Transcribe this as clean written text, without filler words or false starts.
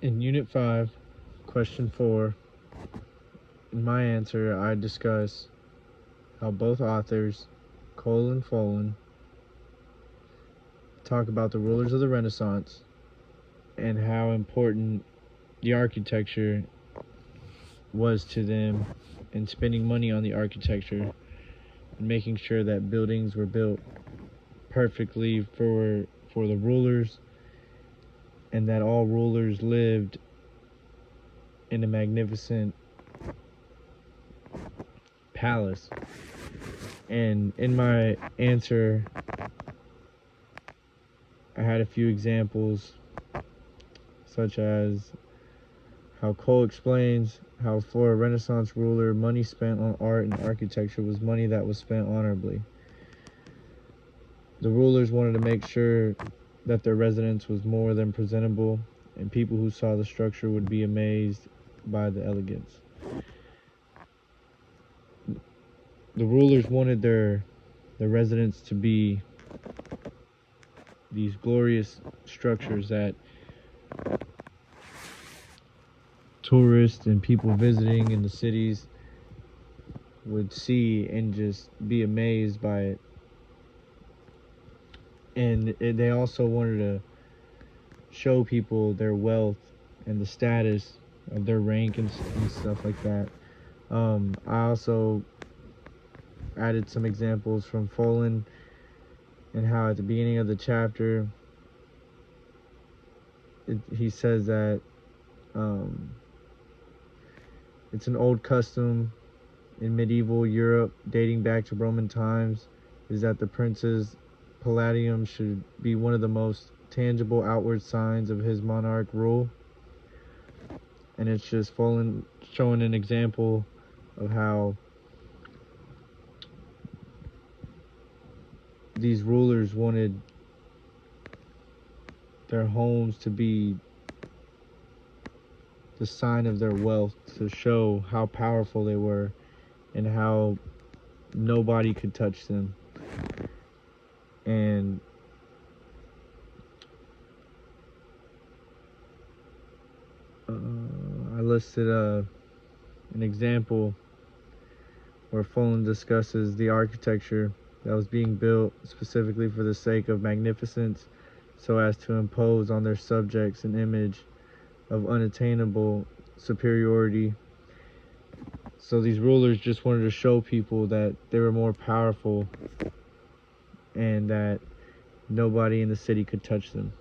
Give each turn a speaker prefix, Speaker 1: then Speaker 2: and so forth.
Speaker 1: In Unit 5, Question 4, in my answer, I discuss how both authors, Cole and Follin, talk about the rulers of the Renaissance and how important the architecture was to them, and spending money on the architecture and making sure that buildings were built perfectly for the rulers, and that all rulers lived in a magnificent palace. And in my answer, I had a few examples, such as how Cole explains how for a Renaissance ruler, money spent on art and architecture was money that was spent honorably. The rulers wanted to make sure that their residence was more than presentable, and people who saw the structure would be amazed by the elegance. The rulers wanted their residence to be these glorious structures that tourists and people visiting in the cities would see and just be amazed by it. And they also wanted to show people their wealth and the status of their rank and stuff like that. I also added some examples from Follin, and how at the beginning of the chapter he says that it's an old custom in medieval Europe dating back to Roman times is that the prince's palladium should be one of the most tangible outward signs of his monarch rule. And it's just showing an example of how these rulers wanted their homes to be the sign of their wealth, to show how powerful they were and how nobody could touch them. And I listed an example where Follin discusses the architecture that was being built specifically for the sake of magnificence, so as to impose on their subjects an image of unattainable superiority. So these rulers just wanted to show people that they were more powerful and that nobody in the city could touch them.